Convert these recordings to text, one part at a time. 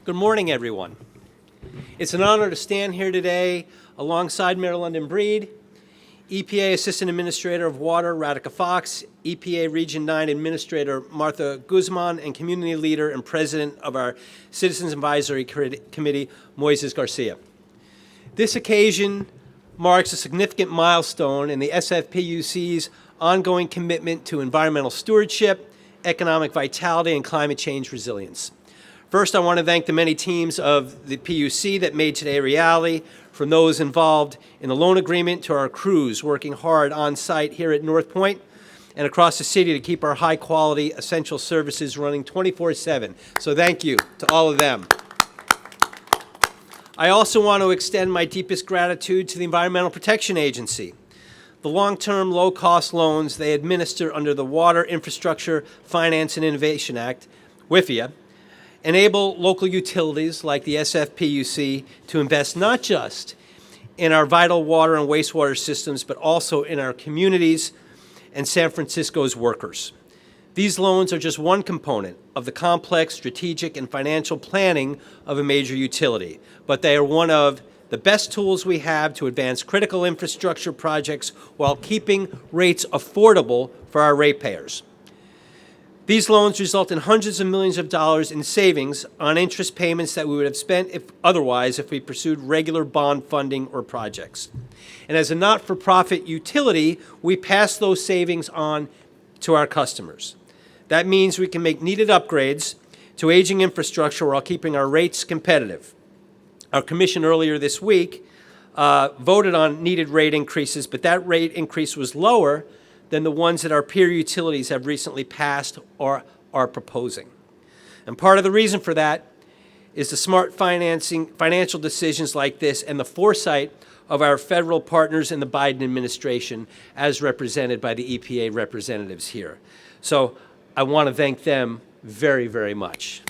Good morning, everyone. It's an honor to stand here today alongside Mayor London Breed, EPA Assistant Administrator of Water, Radhika Fox, EPA Region 9 Administrator Martha Guzman, and Community Leader and President of our Citizens Advisory Committee, Moises Garcia. This occasion marks a significant milestone in the SFPUC's ongoing commitment to environmental stewardship, economic vitality, and climate change resilience. First, I want to thank the many teams of the PUC that made today a reality, from those involved in the loan agreement to our crews working hard on site here at North Point and across the city to keep our high-quality essential services running 24/7. So thank you to all of them. I also want to extend my deepest gratitude to the Environmental Protection Agency. The long-term, low-cost loans they administer under the Water Infrastructure Finance and Innovation Act, WIFIA, enable local utilities like the SFPUC to invest not just in our vital water and wastewater systems, but also in our communities and San Francisco's workers. These loans are just one component of the complex strategic and financial planning of a major utility, but they are one of the best tools we have to advance critical infrastructure projects while keeping rates affordable for our ratepayers. These loans result in hundreds of millions of dollars in savings on interest payments that we would have spent if we pursued regular bond funding or projects. And as a not-for-profit utility, we pass those savings on to our customers. That means we can make needed upgrades to aging infrastructure while keeping our rates competitive. Our commission earlier this week voted on needed rate increases, but that rate increase was lower than the ones that our peer utilities have recently passed or are proposing. And part of the reason for that is the smart financial decisions like this and the foresight of our federal partners in the Biden administration, as represented by the EPA representatives here. So I want to thank them very, very much.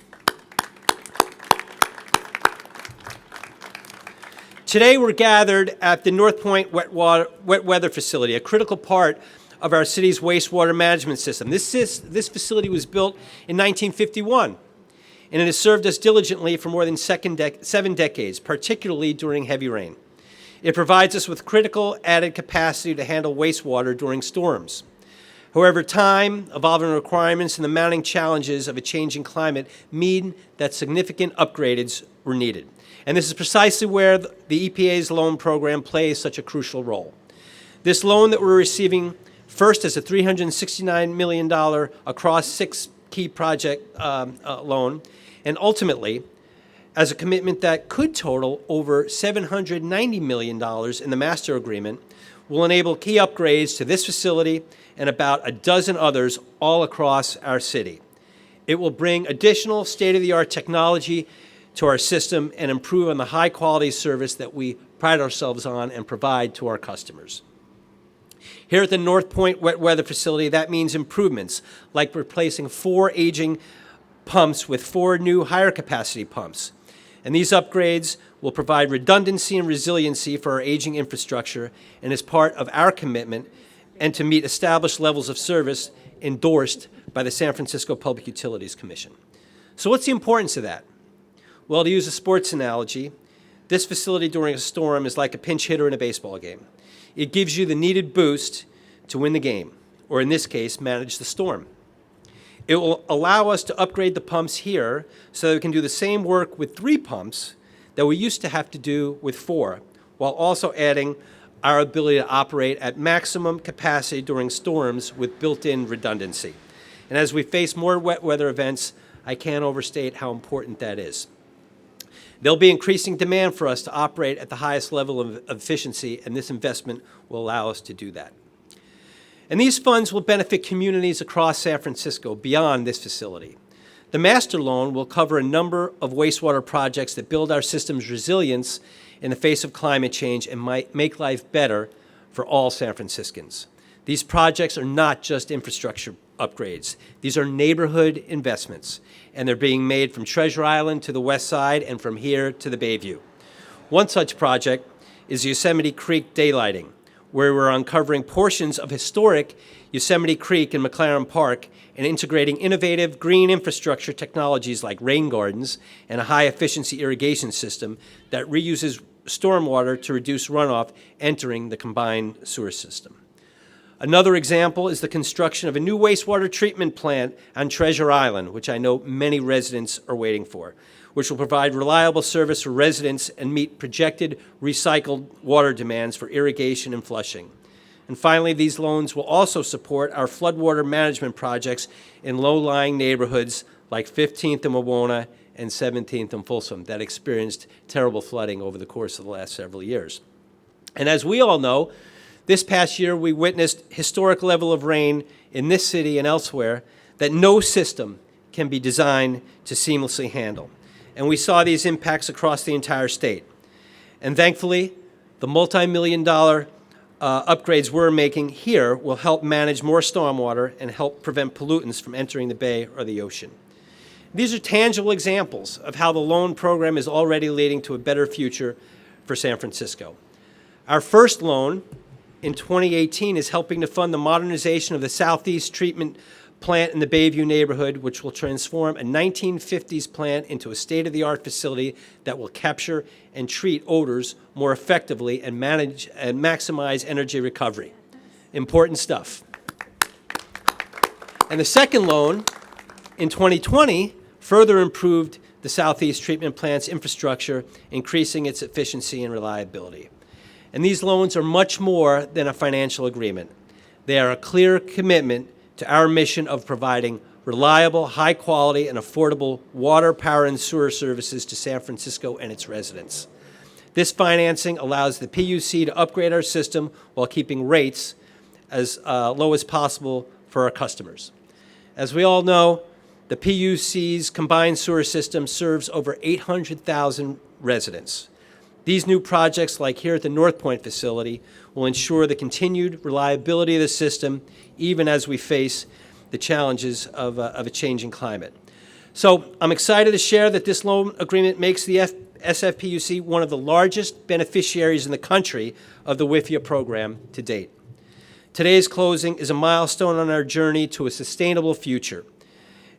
Today we're gathered at the North Point wet weather facility, a critical part of our city's wastewater management system. This facility was built in 1951, and it has served us diligently for more than 7 decades, particularly during heavy rain. It provides us with critical added capacity to handle wastewater during storms. However, time, evolving requirements, and the mounting challenges of a changing climate mean that significant upgrades were needed. And this is precisely where the EPA's loan program plays such a crucial role. This loan that we're receiving first as a $369 million across 6 key project loan, and ultimately as a commitment that could total over $790 million in the master agreement, will enable key upgrades to this facility and about a dozen others all across our city. It will bring additional state-of-the-art technology to our system and improve on the high-quality service that we pride ourselves on and provide to our customers. Here at the North Point wet weather facility, that means improvements like replacing 4 aging pumps with 4 new higher capacity pumps. And these upgrades will provide redundancy and resiliency for our aging infrastructure and is part of our commitment and to meet established levels of service endorsed by the San Francisco Public Utilities Commission. So what's the importance of that? Well, to use a sports analogy, this facility during a storm is like a pinch hitter in a baseball game. It gives you the needed boost to win the game, or in this case, manage the storm. It will allow us to upgrade the pumps here so that we can do the same work with 3 pumps that we used to have to do with 4, while also adding our ability to operate at maximum capacity during storms with built-in redundancy. And as we face more wet weather events, I can't overstate how important that is. There'll be increasing demand for us to operate at the highest level of efficiency, and this investment will allow us to do that. And these funds will benefit communities across San Francisco beyond this facility. The master loan will cover a number of wastewater projects that build our system's resilience in the face of climate change and might make life better for all San Franciscans. These projects are not just infrastructure upgrades. These are neighborhood investments, and they're being made from Treasure Island to the west side and from here to the Bayview. One such project is Yosemite Creek daylighting, where we're uncovering portions of historic Yosemite Creek and McLaren Park and integrating innovative green infrastructure technologies like rain gardens and a high-efficiency irrigation system that reuses stormwater to reduce runoff entering the combined sewer system. Another example is the construction of a new wastewater treatment plant on Treasure Island, which I know many residents are waiting for, which will provide reliable service for residents and meet projected recycled water demands for irrigation and flushing. And finally, these loans will also support our floodwater management projects in low-lying neighborhoods like 15th and Wawona and 17th and Folsom that experienced terrible flooding over the course of the last several years. And as we all know, this past year we witnessed historic level of rain in this city and elsewhere that no system can be designed to seamlessly handle. And we saw these impacts across the entire state. And thankfully, the multi-million-dollar upgrades we're making here will help manage more stormwater and help prevent pollutants from entering the bay or the ocean. These are tangible examples of how the loan program is already leading to a better future for San Francisco. Our first loan in 2018 is helping to fund the modernization of the Southeast Treatment Plant in the Bayview neighborhood, which will transform a 1950s plant into a state-of-the-art facility that will capture and treat odors more effectively and manage and maximize energy recovery. Important stuff. And the second loan in 2020 further improved the Southeast Treatment Plant's infrastructure, increasing its efficiency and reliability. And these loans are much more than a financial agreement. They are a clear commitment to our mission of providing reliable, high-quality, and affordable water, power, and sewer services to San Francisco and its residents. This financing allows the PUC to upgrade our system while keeping rates as low as possible for our customers. As we all know, the PUC's combined sewer system serves over 800,000 residents. These new projects, like here at the North Point facility, will ensure the continued reliability of the system, even as we face the challenges of a changing climate. So I'm excited to share that this loan agreement makes the SFPUC one of the largest beneficiaries in the country of the WIFIA program to date. Today's closing is a milestone on our journey to a sustainable future,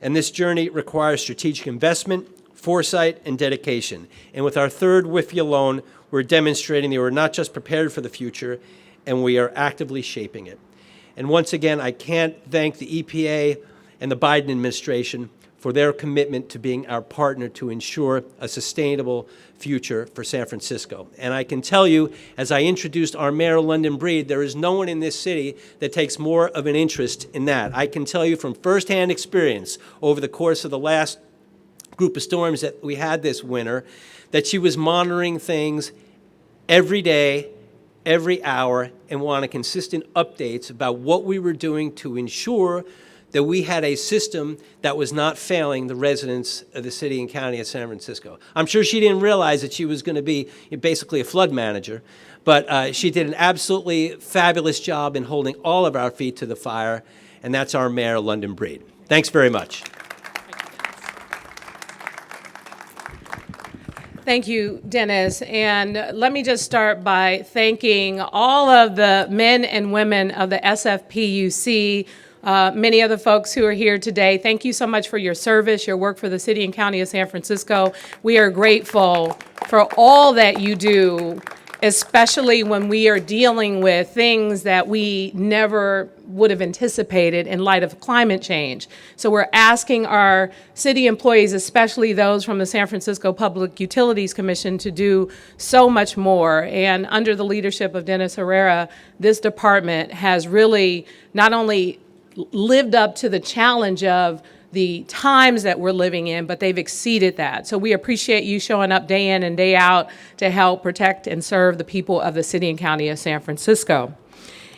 and this journey requires strategic investment, foresight, and dedication. And with our third WIFIA loan, we're demonstrating that we're not just prepared for the future, and we are actively shaping it. And once again, I can't thank the EPA and the Biden administration for their commitment to being our partner to ensure a sustainable future for San Francisco. And I can tell you, as I introduced our Mayor, London Breed, there is no one in this city that takes more of an interest in that. I can tell you from firsthand experience over the course of the last group of storms that we had this winter, that she was monitoring things every day, every hour, and wanted consistent updates about what we were doing to ensure that we had a system that was not failing the residents of the city and county of San Francisco. I'm sure she didn't realize that she was going to be basically a flood manager, but she did an absolutely fabulous job in holding all of our feet to the fire, and that's our Mayor, London Breed. Thanks very much. Thank you, Dennis. And let me just start by thanking all of the men and women of the SFPUC, many of the folks who are here today. Thank you so much for your service, your work for the city and county of San Francisco. We are grateful for all that you do, especially when we are dealing with things that we never would have anticipated in light of climate change. So we're asking our city employees, especially those from the San Francisco Public Utilities Commission, to do so much more. And under the leadership of Dennis Herrera, this department has really not only lived up to the challenge of the times that we're living in, but they've exceeded that. So we appreciate you showing up day in and day out to help protect and serve the people of the city and county of San Francisco.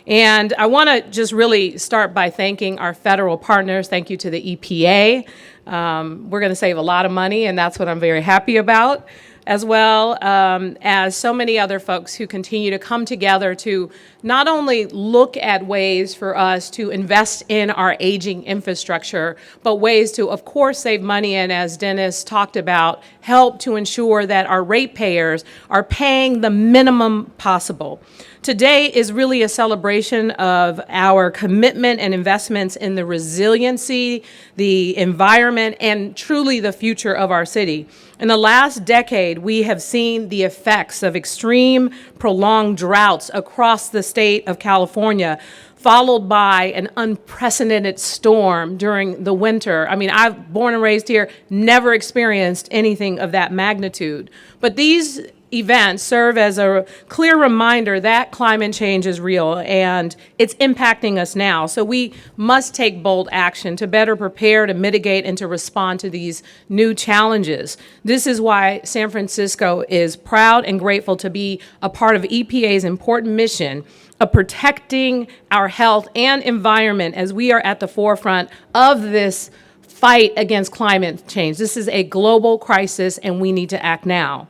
And I want to just really start by thanking our federal partners. Thank you to the EPA. We're going to save a lot of money, and that's what I'm very happy about, as well as so many other folks who continue to come together to not only look at ways for us to invest in our aging infrastructure, but ways to, of course, save money and, as Dennis talked about, help to ensure that our ratepayers are paying the minimum possible. Today is really a celebration of our commitment and investments in the resiliency, the environment, and truly the future of our city. In the last decade, we have seen the effects of extreme, prolonged droughts across the state of California, followed by an unprecedented storm during the winter. I mean, I've born and raised here, never experienced anything of that magnitude. But these events serve as a clear reminder that climate change is real and it's impacting us now. So we must take bold action to better prepare, to mitigate, and to respond to these new challenges. This is why San Francisco is proud and grateful to be a part of EPA's important mission of protecting our health and environment as we are at the forefront of this fight against climate change. This is a global crisis and we need to act now.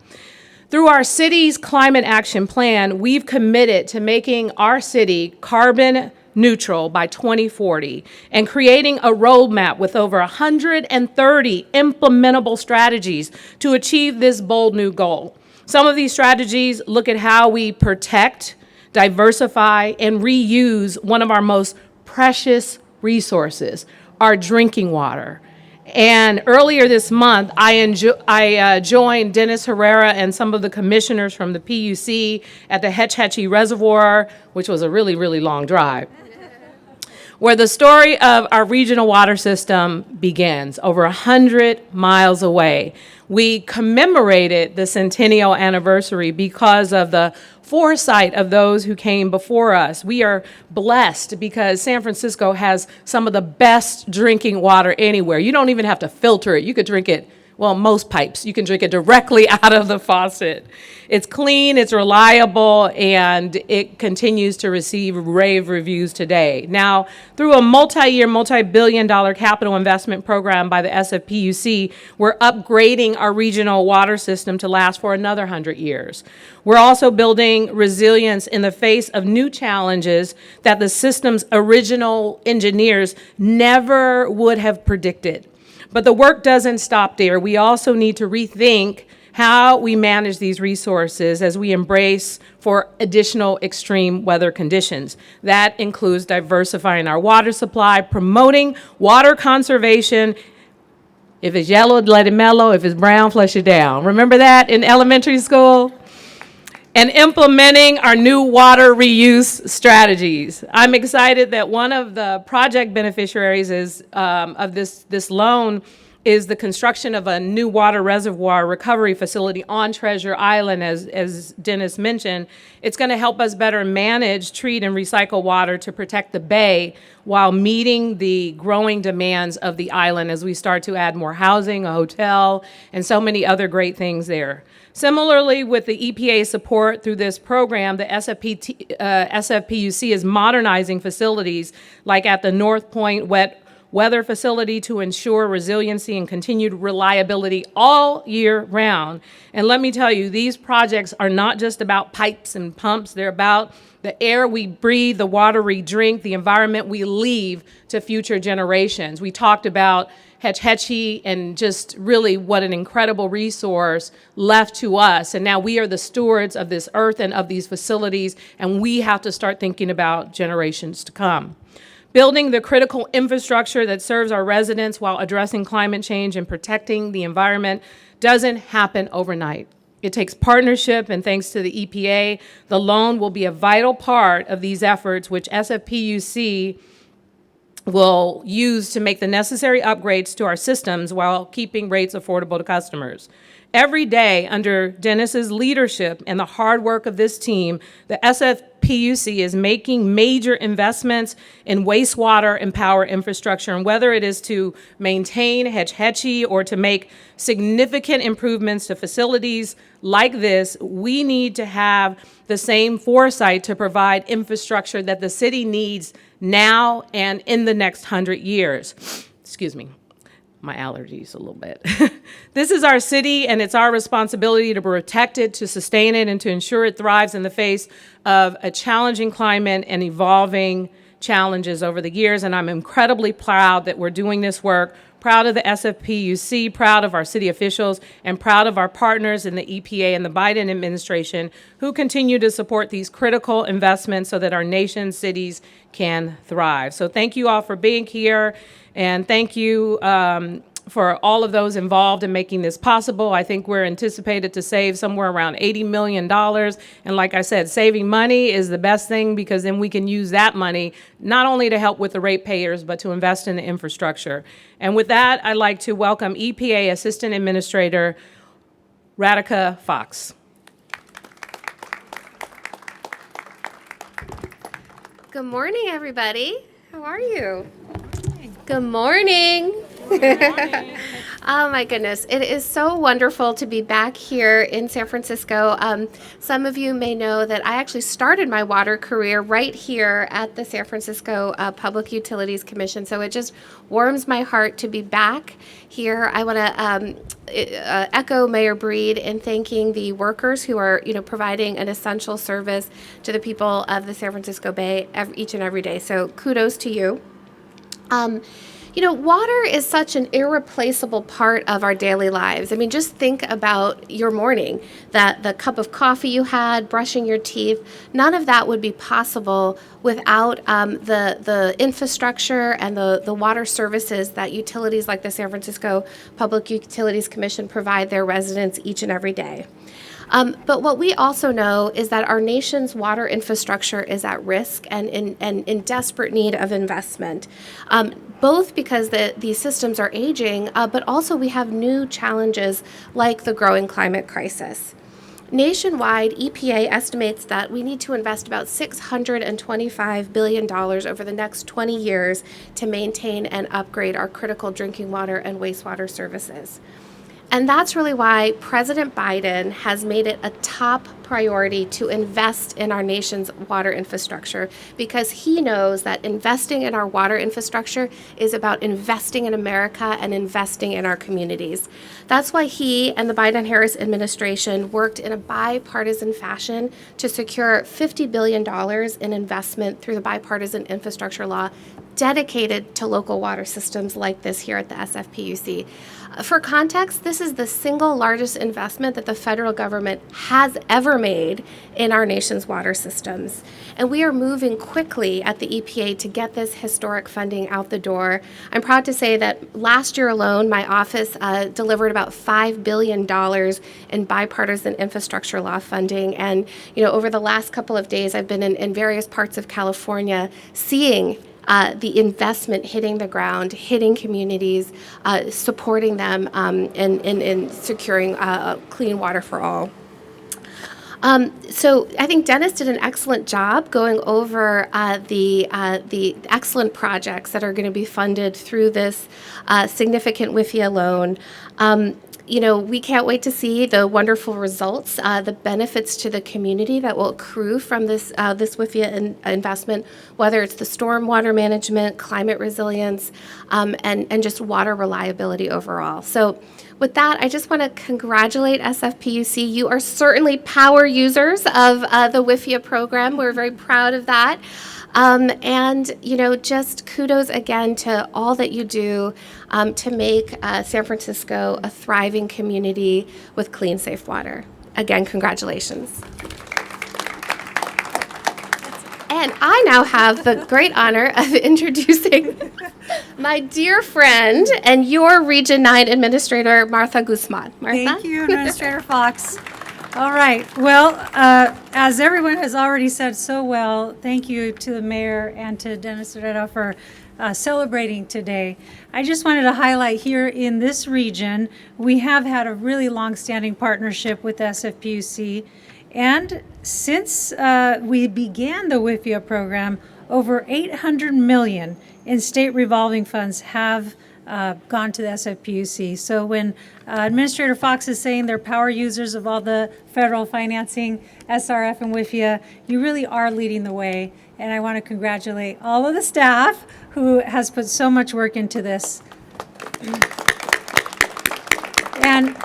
Through our city's climate action plan, we've committed to making our city carbon neutral by 2040 and creating a roadmap with over 130 implementable strategies to achieve this bold new goal. Some of these strategies look at how we protect, diversify, and reuse one of our most precious resources, our drinking water. And earlier this month, I joined Dennis Herrera and some of the commissioners from the PUC at the Hetch Hetchy Reservoir, which was a really, really long drive, where the story of our regional water system begins, over 100 miles away. We commemorated the centennial anniversary because of the foresight of those who came before us. We are blessed because San Francisco has some of the best drinking water anywhere. You don't even have to filter it. You could drink it, well, most pipes, you can drink it directly out of the faucet. It's clean, it's reliable, and it continues to receive rave reviews today. Now, through a multi-year, multi-billion-dollar capital investment program by the SFPUC, we're upgrading our regional water system to last for another 100 years. We're also building resilience in the face of new challenges that the system's original engineers never would have predicted. But the work doesn't stop there. We also need to rethink how we manage these resources as we embrace for additional extreme weather conditions. That includes diversifying our water supply, promoting water conservation. If it's yellow, let it mellow. If it's brown, flush it down. Remember that in elementary school? And implementing our new water reuse strategies. I'm excited that one of the project beneficiaries of this loan is the construction of a new water reservoir recovery facility on Treasure Island, as Dennis mentioned. It's going to help us better manage, treat, and recycle water to protect the bay while meeting the growing demands of the island as we start to add more housing, a hotel, and so many other great things there. Similarly, with the EPA support through this program, the SFPUC is modernizing facilities like at the North Point Wet Weather Facility to ensure resiliency and continued reliability all year round. And let me tell you, these projects are not just about pipes and pumps, they're about the air we breathe, the water we drink, the environment we leave to future generations. We talked about Hetch Hetchy and just really what an incredible resource left to us. And now we are the stewards of this earth and of these facilities, and we have to start thinking about generations to come. Building the critical infrastructure that serves our residents while addressing climate change and protecting the environment doesn't happen overnight. It takes partnership, and thanks to the EPA, the loan will be a vital part of these efforts, which SFPUC will use to make the necessary upgrades to our systems while keeping rates affordable to customers. Every day, under Dennis's leadership and the hard work of this team, the SFPUC is making major investments in wastewater and power infrastructure. And whether it is to maintain Hetch Hetchy or to make significant improvements to facilities like this, we need to have the same foresight to provide infrastructure that the city needs now and in the next 100 years. Excuse me. my allergies a little bit. This is our city, and it's our responsibility to protect it, to sustain it, and to ensure it thrives in the face of a challenging climate and evolving challenges over the years. And I'm incredibly proud that we're doing this work, proud of the SFPUC, proud of our city officials, and proud of our partners in the EPA and the Biden administration who continue to support these critical investments so that our nation's cities can thrive. So thank you all for being here, and thank you for all of those involved in making this possible. I think we're anticipated to save somewhere around $80 million. And like I said, saving money is the best thing, because then we can use that money not only to help with the ratepayers, but to invest in the infrastructure. And with that, I'd like to welcome EPA Assistant Administrator Radhika Fox. Good morning, everybody. How are you? Good morning. Oh my goodness, it is so wonderful to be back here in San Francisco. Some of you may know that I actually started my water career right here at the San Francisco Public Utilities Commission, so it just warms my heart to be back here. I want to echo Mayor Breed in thanking the workers who are, providing an essential service to the people of the San Francisco Bay each and every day. So kudos to you. Water is such an irreplaceable part of our daily lives. I mean, just think about your morning, that the cup of coffee you had, brushing your teeth. None of that would be possible without the infrastructure and the water services that utilities like the San Francisco Public Utilities Commission provide their residents each and every day. But what we also know is that our nation's water infrastructure is at risk and in desperate need of investment, both because these systems are aging, but also we have new challenges like the growing climate crisis. Nationwide, EPA estimates that we need to invest about $625 billion over the next 20 years to maintain and upgrade our critical drinking water and wastewater services. And that's really why President Biden has made it a top priority to invest in our nation's water infrastructure, because he knows that investing in our water infrastructure is about investing in America and investing in our communities. That's why he and the Biden-Harris administration worked in a bipartisan fashion to secure $50 billion in investment through the bipartisan infrastructure law dedicated to local water systems like this here at the SFPUC. For context, this is the single largest investment that the federal government has ever made in our nation's water systems. And we are moving quickly at the EPA to get this historic funding out the door. I'm proud to say that last year alone, my office delivered about $5 billion in bipartisan infrastructure law funding. And, over the last couple of days, I've been in various parts of California seeing the investment hitting the ground, hitting communities, supporting them in securing clean water for all. So I think Dennis did an excellent job going over the excellent projects that are going to be funded through this significant WIFIA loan. We can't wait to see the wonderful results, the benefits to the community that will accrue from this WIFIA investment, whether it's the stormwater management, climate resilience, and just water reliability overall. So with that, I just want to congratulate SFPUC. You are certainly power users of the WIFIA program. We're very proud of that. Just kudos again to all that you do to make San Francisco a thriving community with clean, safe water. Again, congratulations. And I now have the great honor of introducing my dear friend and your Region 9 Administrator, Martha Guzman. Martha? Thank you, Administrator Fox. All right. Well, as everyone has already said so well, thank you to the mayor and to Dennis Herrera for celebrating today. I just wanted to highlight here in this region, we have had a really long-standing partnership with SFPUC. And since we began the WIFIA program, over $800 million in state revolving funds have gone to the SFPUC. So when Administrator Fox is saying they're power users of all the federal financing, SRF and WIFIA, you really are leading the way. And I want to congratulate all of the staff who has put so much work into this.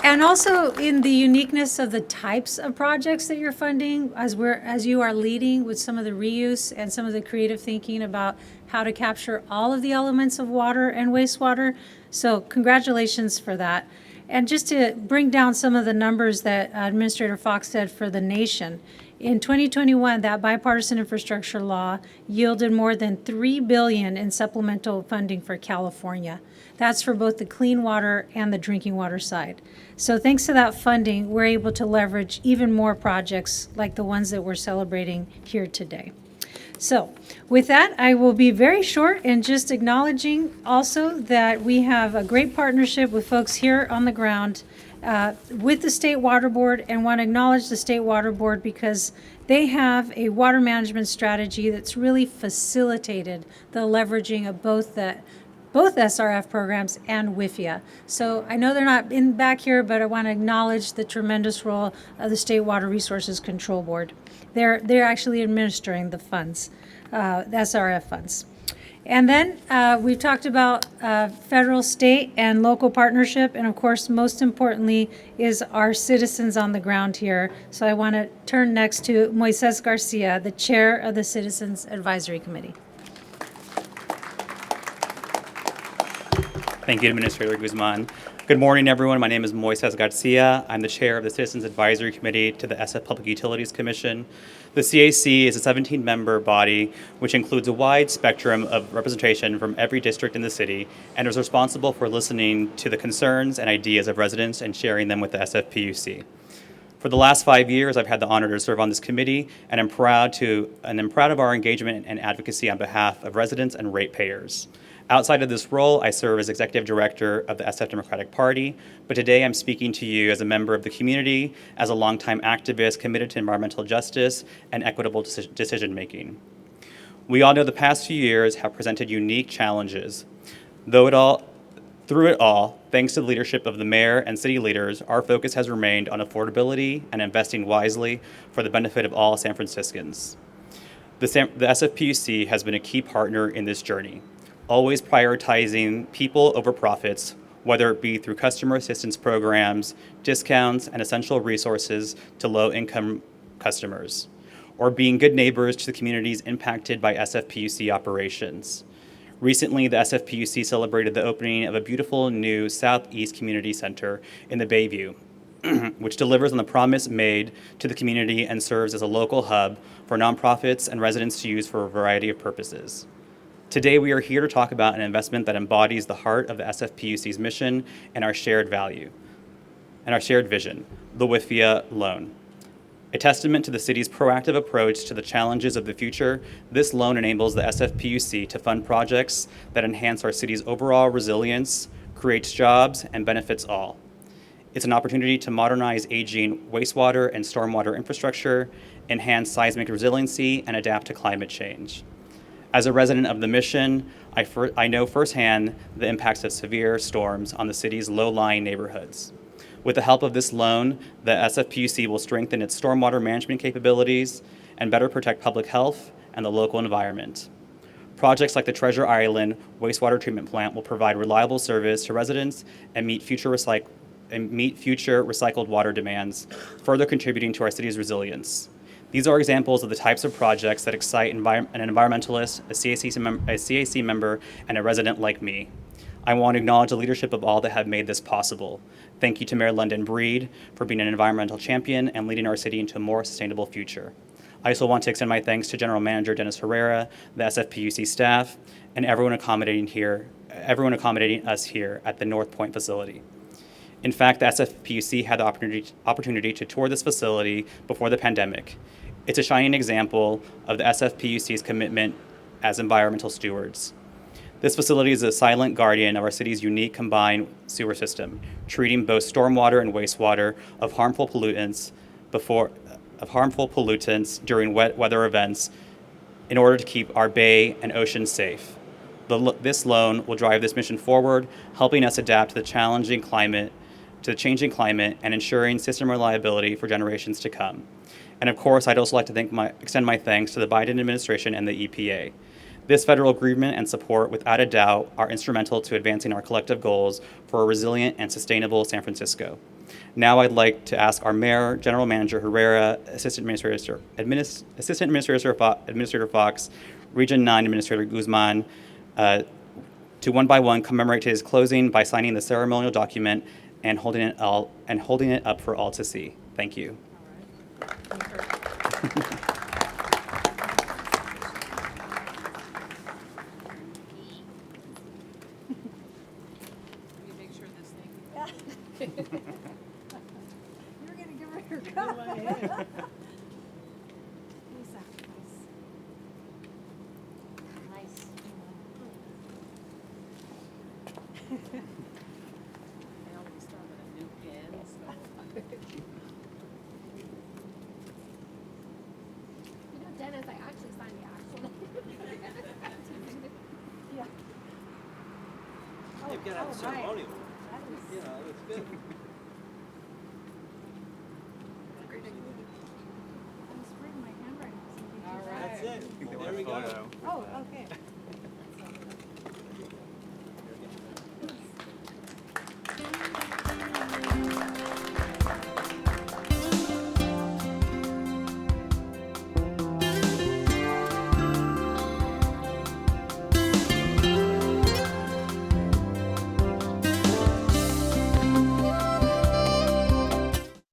And also in the uniqueness of the types of projects that you're funding, as you are leading with some of the reuse and some of the creative thinking about how to capture all of the elements of water and wastewater. So congratulations for that. And just to bring down some of the numbers that Administrator Fox said for the nation, in 2021, that bipartisan infrastructure law yielded more than $3 billion in supplemental funding for California. That's for both the clean water and the drinking water side. So thanks to that funding, we're able to leverage even more projects like the ones that we're celebrating here today. So with that, I will be very short and just acknowledging also that we have a great partnership with folks here on the ground with the State Water Board, and want to acknowledge the State Water Board because they have a water management strategy that's really facilitated the leveraging of both SRF programs and WIFIA. So I know they're not in back here, but I want to acknowledge the tremendous role of the State Water Resources Control Board. They're actually administering the funds, the SRF funds. And then we've talked about federal, state, and local partnership, and of course, most importantly, is our citizens on the ground here. So I want to turn next to Moises Garcia, the chair of the Citizens Advisory Committee. Thank you, Administrator Guzman. Good morning, everyone. My name is Moises Garcia. I'm the chair of the Citizens Advisory Committee to the SF Public Utilities Commission. The CAC is a 17-member body which includes a wide spectrum of representation from every district in the city and is responsible for listening to the concerns and ideas of residents and sharing them with the SFPUC. For the last 5 years, I've had the honor to serve on this committee, and I'm proud of our engagement and advocacy on behalf of residents and ratepayers. Outside of this role, I serve as executive director of the SF Democratic Party, but today I'm speaking to you as a member of the community, as a longtime activist committed to environmental justice and equitable decision-making. We all know the past few years have presented unique challenges. Through it all, thanks to the leadership of the mayor and city leaders, our focus has remained on affordability and investing wisely for the benefit of all San Franciscans. The SFPUC has been a key partner in this journey, always prioritizing people over profits, whether it be through customer assistance programs, discounts, and essential resources to low-income customers, or being good neighbors to the communities impacted by SFPUC operations. Recently, the SFPUC celebrated the opening of a beautiful new Southeast Community Center in the Bayview, which delivers on the promise made to the community and serves as a local hub for nonprofits and residents to use for a variety of purposes. Today, we are here to talk about an investment that embodies the heart of the SFPUC's mission and our shared value, and our shared vision, the WIFIA loan. A testament to the city's proactive approach to the challenges of the future, this loan enables the SFPUC to fund projects that enhance our city's overall resilience, creates jobs, and benefits all. It's an opportunity to modernize aging wastewater and stormwater infrastructure, enhance seismic resiliency, and adapt to climate change. As a resident of the Mission, I know firsthand the impacts of severe storms on the city's low-lying neighborhoods. With the help of this loan, the SFPUC will strengthen its stormwater management capabilities and better protect public health and the local environment. Projects like the Treasure Island wastewater treatment plant will provide reliable service to residents and meet future recycled water demands, further contributing to our city's resilience. These are examples of the types of projects that excite an environmentalist, a CAC member, and a resident like me. I want to acknowledge the leadership of all that have made this possible. Thank you to Mayor London Breed for being an environmental champion and leading our city into a more sustainable future. I also want to extend my thanks to General Manager Dennis Herrera, the SFPUC staff, and everyone accommodating us here at the North Point facility. In fact, the SFPUC had the opportunity to tour this facility before the pandemic. It's a shining example of the SFPUC's commitment as environmental stewards. This facility is a silent guardian of our city's unique combined sewer system, treating both stormwater and wastewater of harmful pollutants during wet weather events in order to keep our bay and ocean safe. This loan will drive this mission forward, helping us adapt to the changing climate and ensuring system reliability for generations to come. And of course, I'd also like to extend my thanks to the Biden administration and the EPA. This federal agreement and support, without a doubt, are instrumental to advancing our collective goals for a resilient and sustainable San Francisco. Now I'd like to ask our Mayor, General Manager Herrera, Assistant Administrator Fox, Region 9 Administrator Guzman, to one by one commemorate today's closing by signing the ceremonial document and holding it up for all to see. Thank you. You're gonna give her your cup. You know, Dennis, I actually signed the actual. Yeah. You've got to have a Oh, right. ceremonial. You know, it's good.